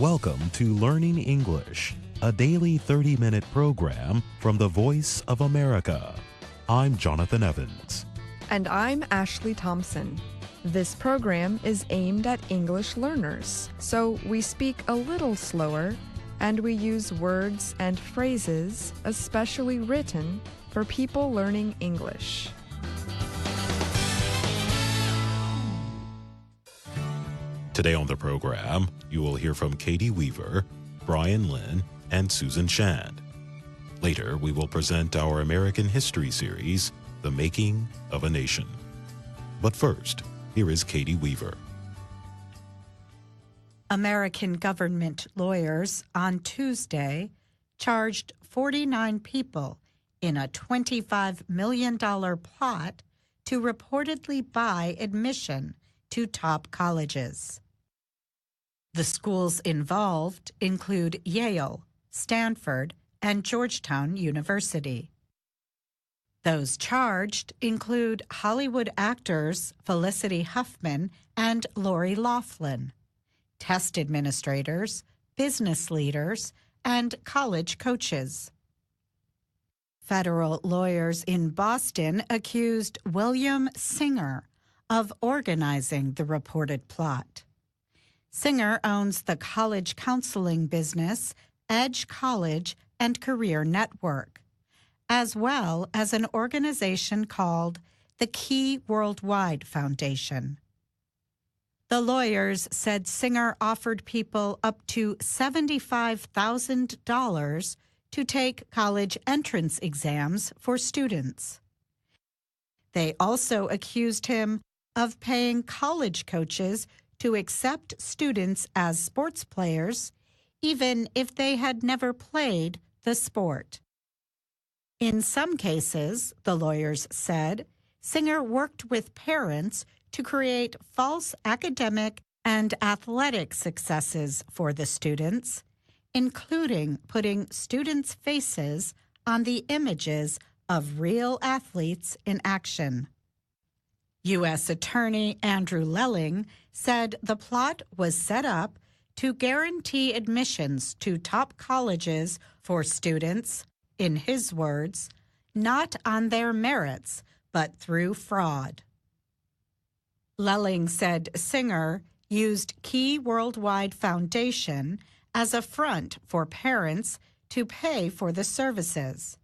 Welcome to Learning English, a daily 30-minute program from the Voice of America. I'm Jonathan Evans. And I'm Ashley Thompson. This program is aimed at English learners, so we speak a little slower and we use words and phrases especially written for people learning English. Today on the program, you will hear from Katie Weaver, Brian Lynn, and Susan Shand. Later, we will present our American History series, The Making of a Nation. But first, here is Katie Weaver. American government lawyers on Tuesday charged 49 people in a $25 million plot to reportedly buy admission to top colleges. The schools involved include Yale, Stanford, and Georgetown University. Those charged include Hollywood actors Felicity Huffman and Lori Loughlin, test administrators, business leaders, and college coaches. Federal lawyers in Boston accused William Singer of organizing the reported plot. Singer owns the college counseling business Edge College and Career Network, as well as an organization called the Key Worldwide Foundation. The lawyers said Singer offered people up to $75,000 to take college entrance exams for students. They also accused him of paying college coaches to accept students as sports players, even if they had never played the sport. In some cases, the lawyers said, Singer worked with parents to create false academic and athletic successes for the students, including putting students' faces on the images of real athletes in action. U.S. Attorney Andrew Lelling said the plot was set up to guarantee admissions to top colleges for students, in his words, not on their merits, but through fraud. Lelling said Singer used Key Worldwide Foundation as a front for parents to pay for the services.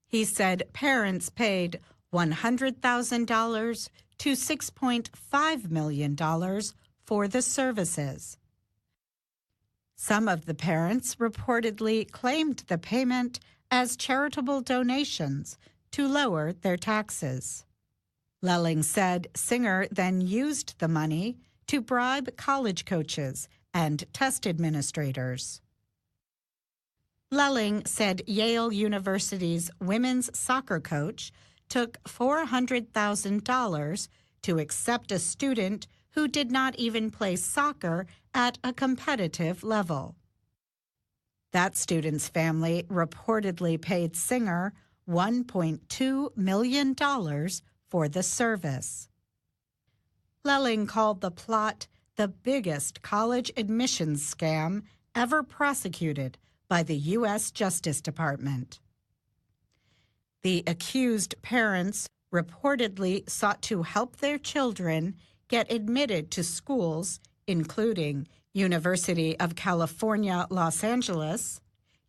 He said parents paid $100,000 to $6.5 million for the services. Some of the parents reportedly claimed the payment as charitable donations to lower their taxes. Lelling said Singer then used the money to bribe college coaches and test administrators. Lelling said Yale University's women's soccer coach took $400,000 to accept a student who did not even play soccer at a competitive level. That student's family reportedly paid Singer $1.2 million for the service. Lelling called the plot the biggest college admissions scam ever prosecuted by the U.S. Justice Department. The accused parents reportedly sought to help their children get admitted to schools including University of California, Los Angeles,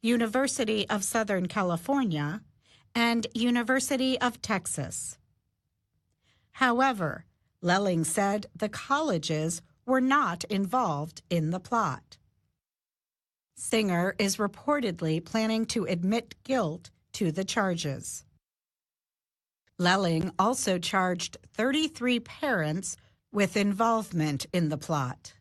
University of Southern California, and University of Texas. However, Lelling said the colleges were not involved in the plot. Singer is reportedly planning to admit guilt to the charges. Lelling also charged 33 parents with involvement in the plot.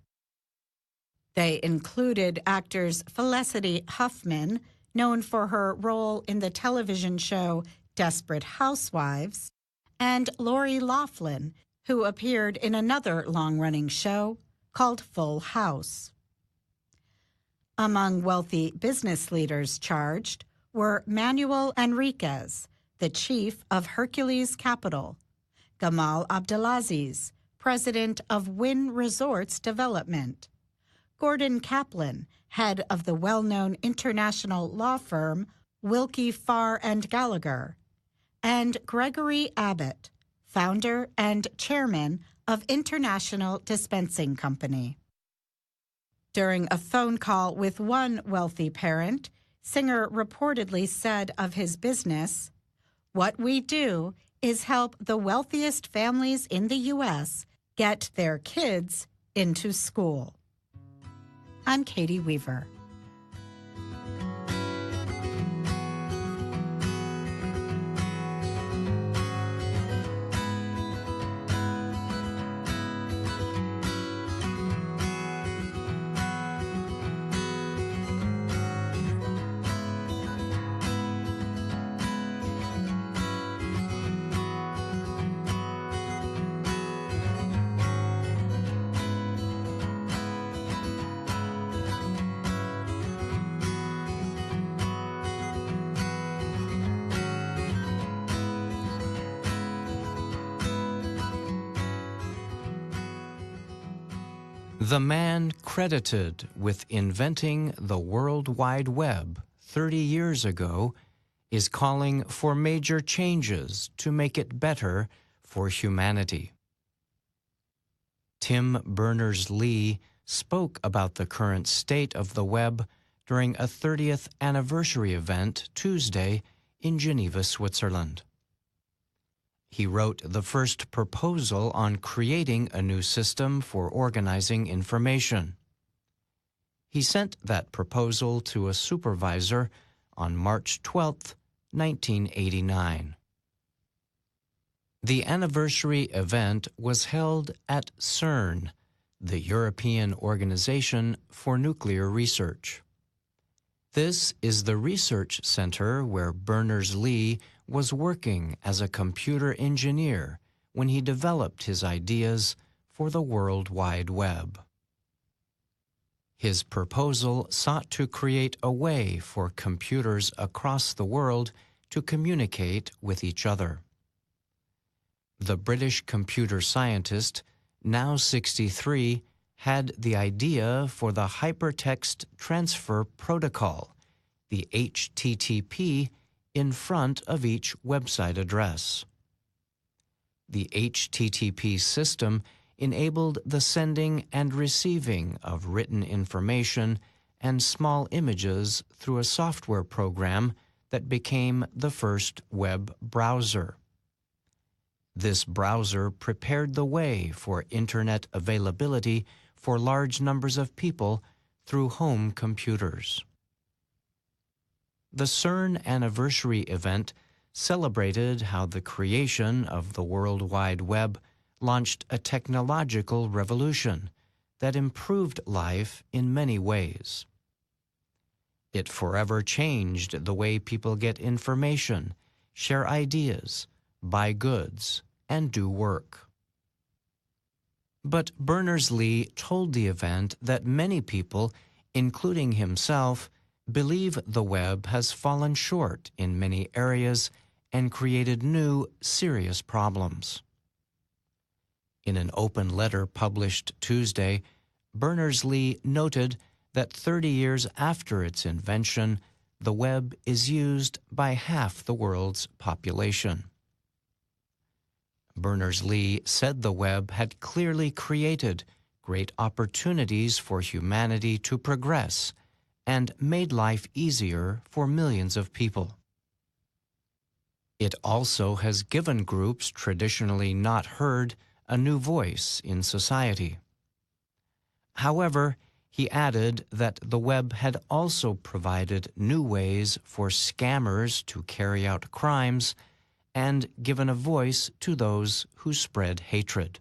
They included actors Felicity Huffman, known for her role in the television show Desperate Housewives, and Lori Loughlin, who appeared in another long-running show called Full House. Among wealthy business leaders charged were Manuel Enriquez, the chief of Hercules Capital, Gamal Abdelaziz, president of Wynn Resorts Development, Gordon Kaplan, head of the well-known international law firm Wilkie Farr and Gallagher, and Gregory Abbott, founder and chairman of International Dispensing Company. During a phone call with one wealthy parent, Singer reportedly said of his business, "What we do is help the wealthiest families in the U.S. get their kids into school." I'm Katie Weaver. The man credited with inventing the World Wide Web 30 years ago is calling for major changes to make it better for humanity. Tim Berners-Lee spoke about the current state of the web during a 30th anniversary event Tuesday in Geneva, Switzerland. He wrote the first proposal on creating a new system for organizing information. He sent that proposal to a supervisor on March 12, 1989. The anniversary event was held at CERN, the European Organization for Nuclear Research. This is the research center where Berners-Lee was working as a computer engineer when he developed his ideas for the World Wide Web. His proposal sought to create a way for computers across the world to communicate with each other. The British computer scientist, now 63, had the idea for the Hypertext Transfer Protocol, the HTTP, in front of each website address. The HTTP system enabled the sending and receiving of written information and small images through a software program that became the first web browser. This browser prepared the way for Internet availability for large numbers of people through home computers. The CERN anniversary event celebrated how the creation of the World Wide Web launched a technological revolution that improved life in many ways. It forever changed the way people get information, share ideas, buy goods, and do work. But Berners-Lee told the event that many people, including himself, believe the web has fallen short in many areas and created new, serious problems. In an open letter published Tuesday, Berners-Lee noted that 30 years after its invention, the web is used by half the world's population. Berners-Lee said the web had clearly created great opportunities for humanity to progress and made life easier for millions of people. It also has given groups traditionally not heard a new voice in society. However, he added that the web had also provided new ways for scammers to carry out crimes and given a voice to those who spread hatred.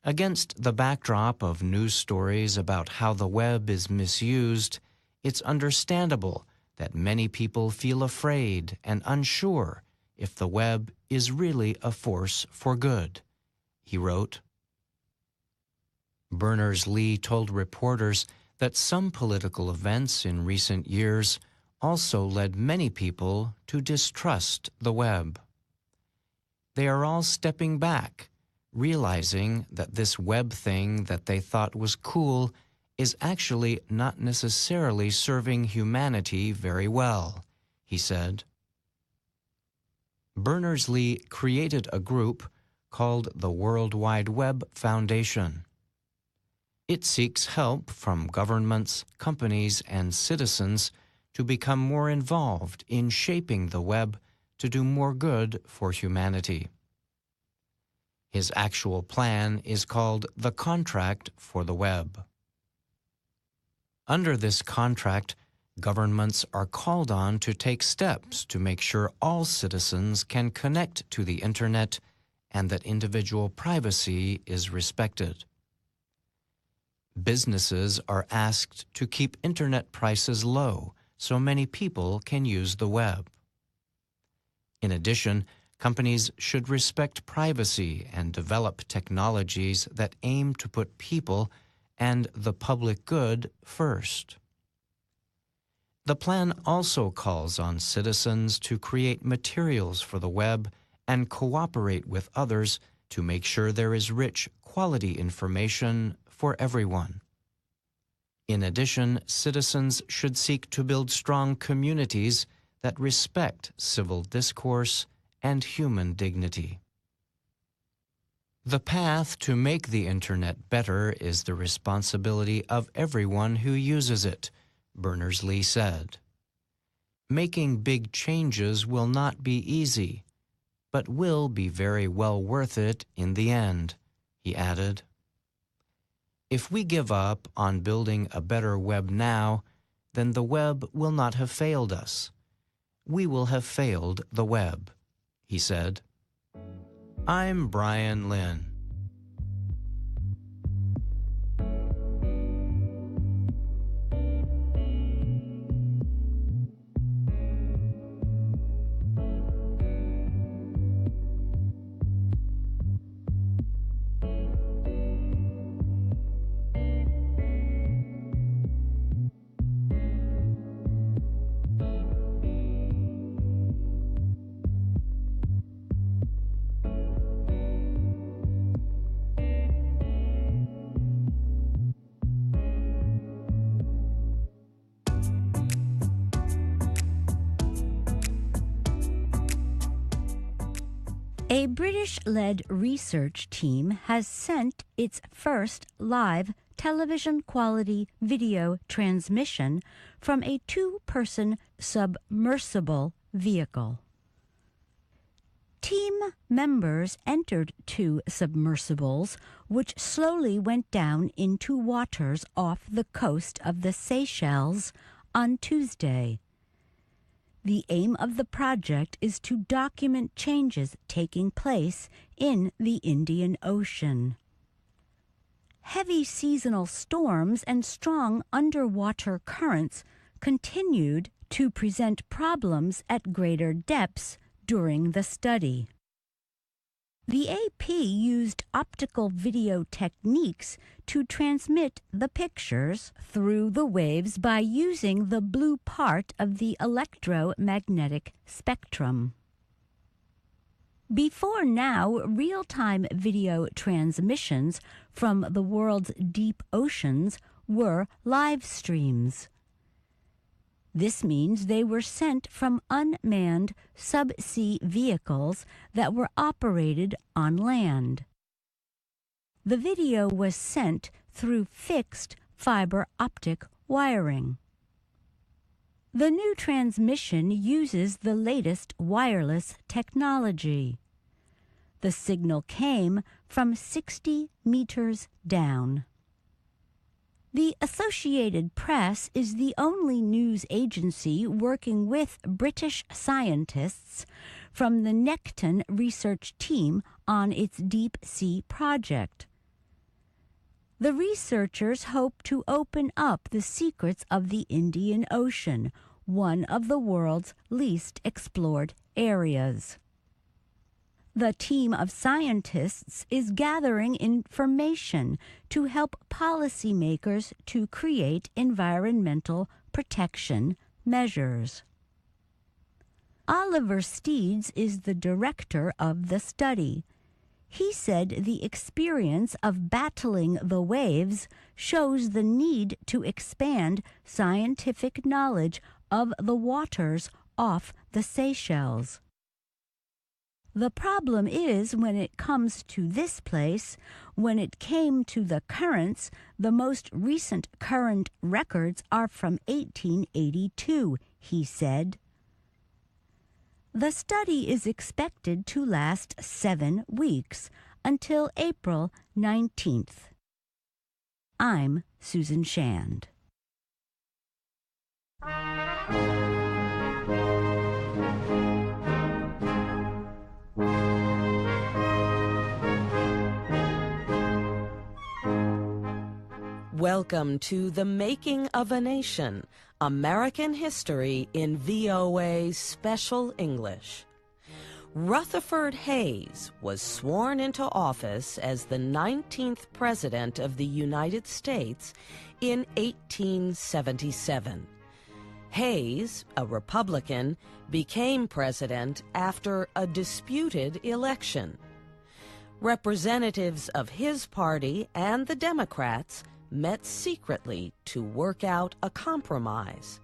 Against the backdrop of news stories about how the web is misused, it's understandable that many people feel afraid and unsure if the web is really a force for good, he wrote. Berners-Lee told reporters that some political events in recent years also led many people to distrust the web. They are all stepping back, realizing that this web thing that they thought was cool is actually not necessarily serving humanity very well, he said. Berners-Lee created a group called the World Wide Web Foundation. It seeks help from governments, companies, and citizens to become more involved in shaping the web to do more good for humanity. His actual plan is called the Contract for the Web. Under this contract, governments are called on to take steps to make sure all citizens can connect to the Internet and that individual privacy is respected. Businesses are asked to keep Internet prices low so many people can use the web. In addition, companies should respect privacy and develop technologies that aim to put people and the public good first. The plan also calls on citizens to create materials for the web and cooperate with others to make sure there is rich, quality information for everyone. In addition, citizens should seek to build strong communities that respect civil discourse and human dignity. The path to make the Internet better is the responsibility of everyone who uses it, Berners-Lee said. Making big changes will not be easy, but will be very well worth it in the end, he added. If we give up on building a better web now, then the web will not have failed us. We will have failed the web, he said. I'm Brian Lynn. A British-led research team has sent its first live television-quality video transmission from a two-person submersible vehicle. Team members entered two submersibles, which slowly went down into waters off the coast of the Seychelles on Tuesday. The aim of the project is to document changes taking place in the Indian Ocean. Heavy seasonal storms and strong underwater currents continued to present problems at greater depths during the study. The AP used optical video techniques to transmit the pictures through the waves by using the blue part of the electromagnetic spectrum. Before now, real-time video transmissions from the world's deep oceans were live streams. This means they were sent from unmanned subsea vehicles that were operated on land. The video was sent through fixed fiber optic wiring. The new transmission uses the latest wireless technology. The signal came from 60 meters down. The Associated Press is the only news agency working with British scientists from the Necton research team on its deep-sea project. The researchers hope to open up the secrets of the Indian Ocean, one of the world's least explored areas. The team of scientists is gathering information to help policymakers to create environmental protection measures. Oliver Steeds is the director of the study. He said the experience of battling the waves shows the need to expand scientific knowledge of the waters off the Seychelles. The problem is when it comes to this place, when it came to the currents, the most recent current records are from 1882, he said. The study is expected to last 7 weeks, until April 19th. I'm Susan Shand. Welcome to The Making of a Nation, American History in VOA Special English. Rutherford Hayes was sworn into office as the 19th President of the United States in 1877. Hayes, a Republican, became president after a disputed election. Representatives of his party and the Democrats met secretly to work out a compromise.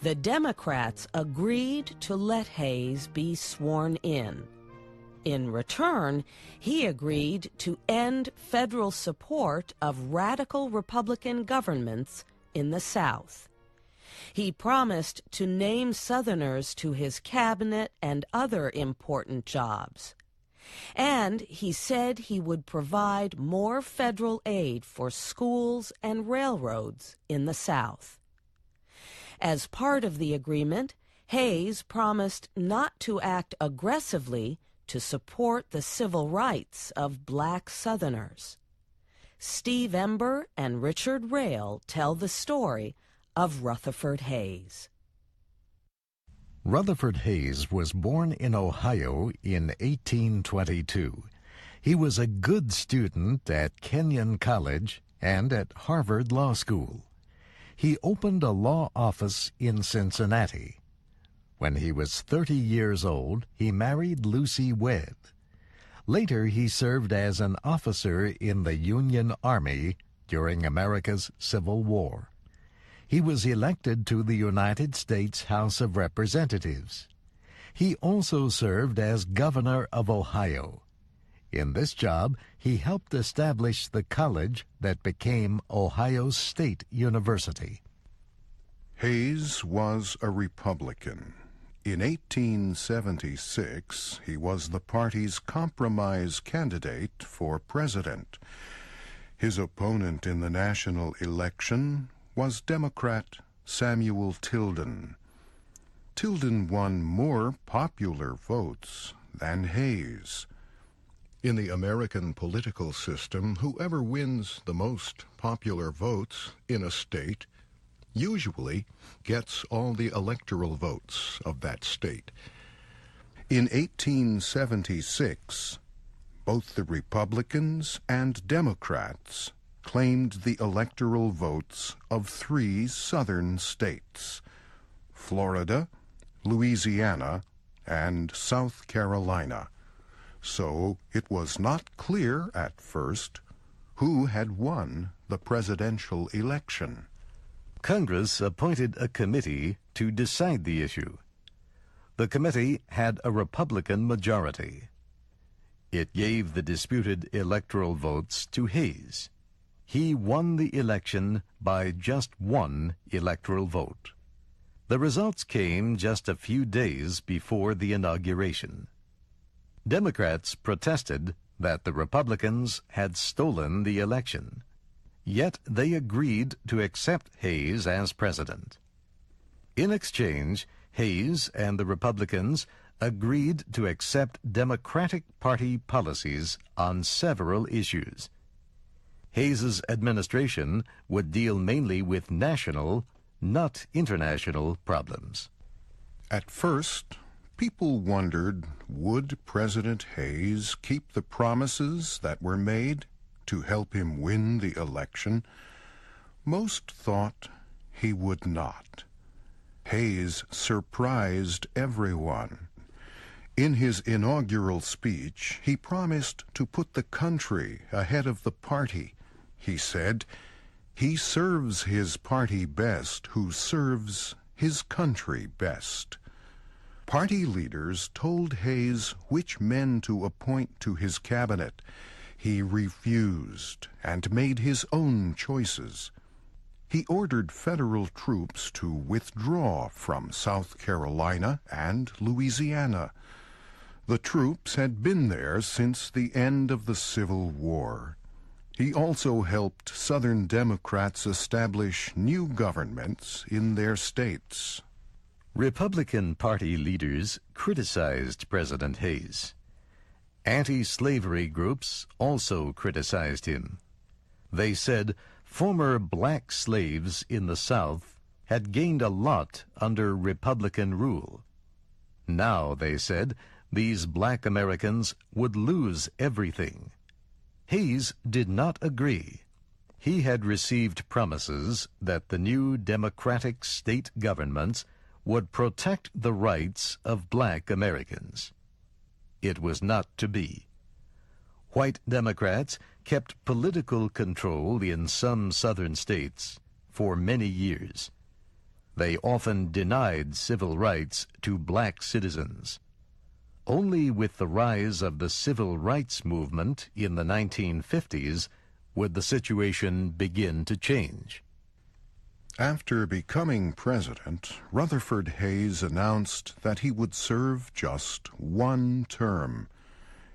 The Democrats agreed to let Hayes be sworn in. In return, he agreed to end federal support of radical Republican governments in the South. He promised to name Southerners to his cabinet and other important jobs. And he said he would provide more federal aid for schools and railroads in the South. As part of the agreement, Hayes promised not to act aggressively to support the civil rights of black Southerners. Steve Ember and Richard Rail tell the story of Rutherford Hayes. Rutherford Hayes was born in Ohio in 1822. He was a good student at Kenyon College and at Harvard Law School. He opened a law office in Cincinnati. When he was 30 years old, he married Lucy Webb. Later, he served as an officer in the Union Army during America's Civil War. He was elected to the United States House of Representatives. He also served as governor of Ohio. In this job, he helped establish the college that became Ohio State University. Hayes was a Republican. In 1876, he was the party's compromise candidate for president. His opponent in the national election was Democrat Samuel Tilden. Tilden won more popular votes than Hayes. In the American political system, whoever wins the most popular votes in a state usually gets all the electoral votes of that state. In 1876, both the Republicans and Democrats claimed the electoral votes of 3 southern states: Florida, Louisiana, and South Carolina. So it was not clear at first who had won the presidential election. Congress appointed a committee to decide the issue. The committee had a Republican majority. It gave the disputed electoral votes to Hayes. He won the election by just 1 electoral vote. The results came just a few days before the inauguration. Democrats protested that the Republicans had stolen the election. Yet they agreed to accept Hayes as president. In exchange, Hayes and the Republicans agreed to accept Democratic Party policies on several issues. Hayes's administration would deal mainly with national, not international, problems. At first, people wondered, would President Hayes keep the promises that were made to help him win the election? Most thought he would not. Hayes surprised everyone. In his inaugural speech, he promised to put the country ahead of the party. He said, "He serves his party best who serves his country best." Party leaders told Hayes which men to appoint to his cabinet. He refused and made his own choices. He ordered federal troops to withdraw from South Carolina and Louisiana. The troops had been there since the end of the Civil War. He also helped Southern Democrats establish new governments in their states. Republican Party leaders criticized President Hayes. Anti-slavery groups also criticized him. They said former black slaves in the South had gained a lot under Republican rule. Now, they said, these black Americans would lose everything. Hayes did not agree. He had received promises that the new Democratic state governments would protect the rights of black Americans. It was not to be. White Democrats kept political control in some southern states for many years. They often denied civil rights to black citizens. Only with the rise of the civil rights movement in the 1950s would the situation begin to change. After becoming president, Rutherford Hayes announced that he would serve just one term.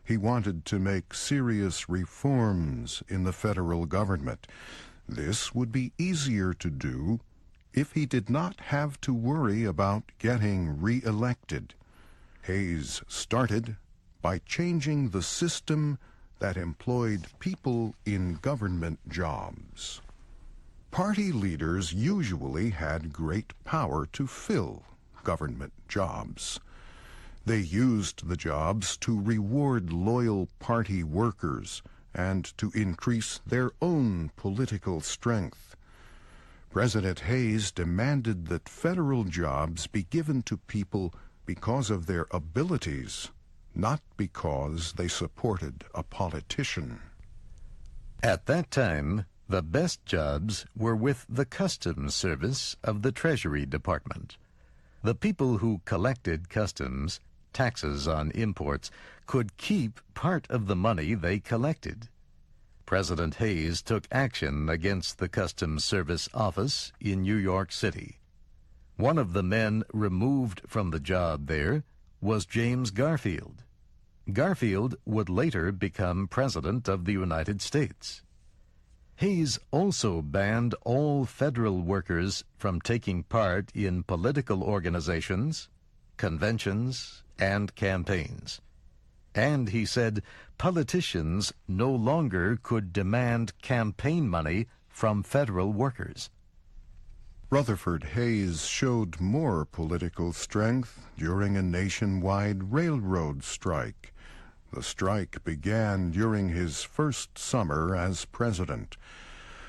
He wanted to make serious reforms in the federal government. This would be easier to do if he did not have to worry about getting re-elected. Hayes started by changing the system that employed people in government jobs. Party leaders usually had great power to fill government jobs. They used the jobs to reward loyal party workers and to increase their own political strength. President Hayes demanded that federal jobs be given to people because of their abilities, not because they supported a politician. At that time, the best jobs were with the Customs Service of the Treasury Department. The people who collected customs, taxes on imports, could keep part of the money they collected. President Hayes took action against the Customs Service office in New York City. One of the men removed from the job there was James Garfield. Garfield would later become President of the United States. Hayes also banned all federal workers from taking part in political organizations, conventions, and campaigns. And he said politicians no longer could demand campaign money from federal workers. Rutherford Hayes showed more political strength during a nationwide railroad strike. The strike began during his first summer as president.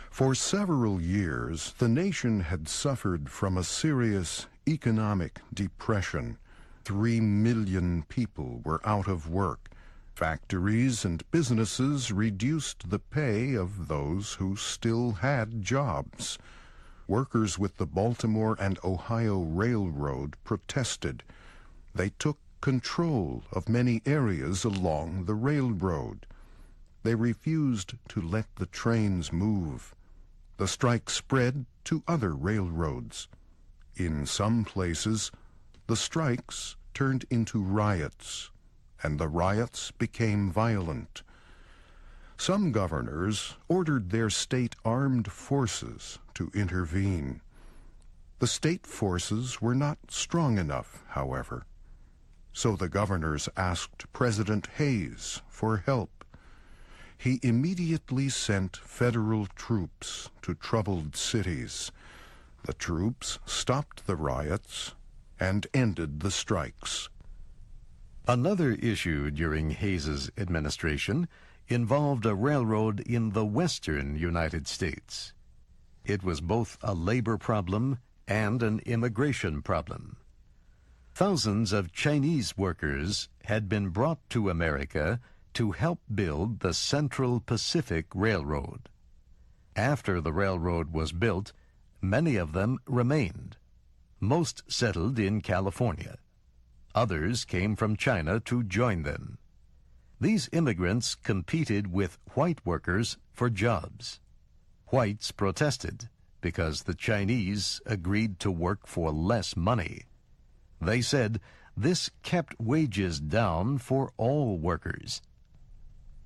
For several years, the nation had suffered from a serious economic depression. 3 million people were out of work. Factories and businesses reduced the pay of those who still had jobs. Workers with the Baltimore and Ohio Railroad protested. They took control of many areas along the railroad. They refused to let the trains move. The strike spread to other railroads. In some places, the strikes turned into riots, and the riots became violent. Some governors ordered their state armed forces to intervene. The state forces were not strong enough, however. So the governors asked President Hayes for help. He immediately sent federal troops to troubled cities. The troops stopped the riots and ended the strikes. Another issue during Hayes's administration involved a railroad in the western United States. It was both a labor problem and an immigration problem. Thousands of Chinese workers had been brought to America to help build the Central Pacific Railroad. After the railroad was built, many of them remained. Most settled in California. Others came from China to join them. These immigrants competed with white workers for jobs. Whites protested because the Chinese agreed to work for less money. They said this kept wages down for all workers.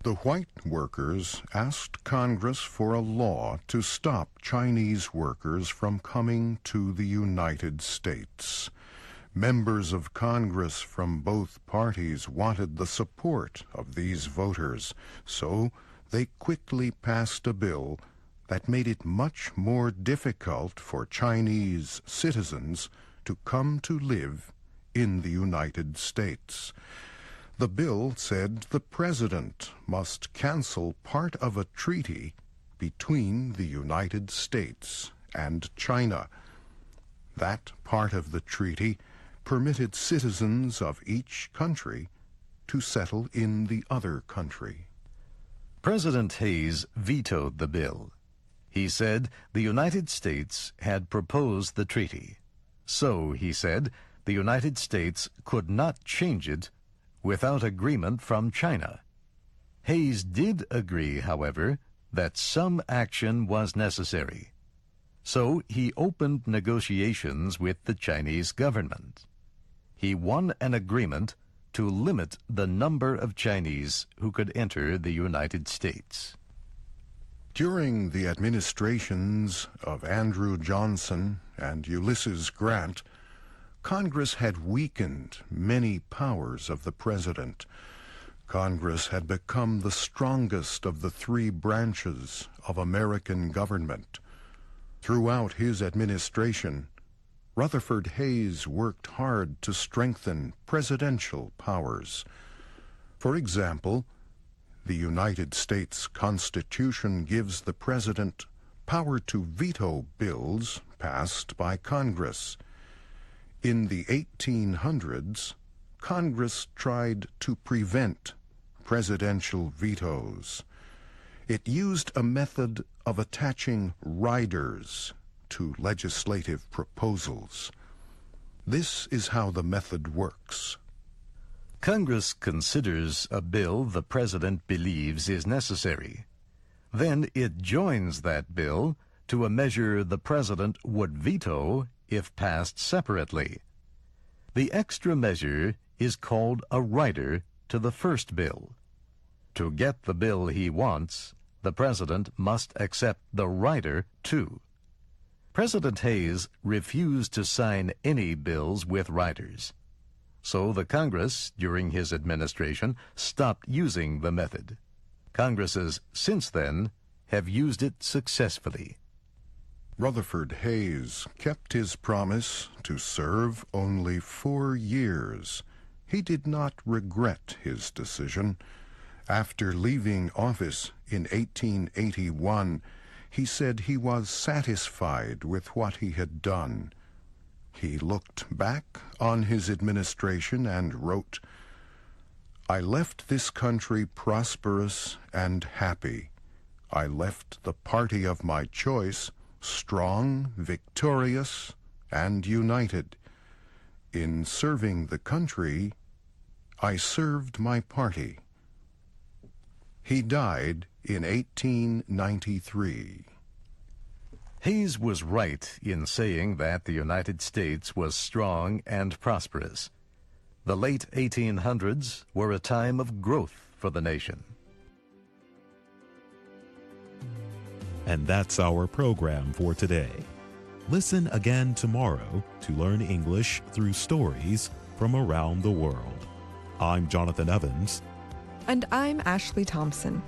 The white workers asked Congress for a law to stop Chinese workers from coming to the United States. Members of Congress from both parties wanted the support of these voters, so they quickly passed a bill that made it much more difficult for Chinese citizens to come to live in the United States. The bill said the president must cancel part of a treaty between the United States and China. That part of the treaty permitted citizens of each country to settle in the other country. President Hayes vetoed the bill. He said the United States had proposed the treaty. So, he said, the United States could not change it without agreement from China. Hayes did agree, however, that some action was necessary. So he opened negotiations with the Chinese government. He won an agreement to limit the number of Chinese who could enter the United States. During the administrations of Andrew Johnson and Ulysses Grant, Congress had weakened many powers of the president. Congress had become the strongest of the three branches of American government. Throughout his administration, Rutherford Hayes worked hard to strengthen presidential powers. For example, the United States Constitution gives the president power to veto bills passed by Congress. In the 1800s, Congress tried to prevent presidential vetoes. It used a method of attaching riders to legislative proposals. This is how the method works. Congress considers a bill the president believes is necessary. Then it joins that bill to a measure the president would veto if passed separately. The extra measure is called a rider to the first bill. To get the bill he wants, the president must accept the rider too. President Hayes refused to sign any bills with riders. So the Congress, during his administration, stopped using the method. Congresses since then have used it successfully. Rutherford Hayes kept his promise to serve only 4 years. He did not regret his decision. After leaving office in 1881, he said he was satisfied with what he had done. He looked back on his administration and wrote, "I left this country prosperous and happy. I left the party of my choice strong, victorious, and united. In serving the country, I served my party." He died in 1893. Hayes was right in saying that the United States was strong and prosperous. The late 1800s were a time of growth for the nation. And that's our program for today. Listen again tomorrow to learn English through stories from around the world. I'm Jonathan Evans. And I'm Ashley Thompson.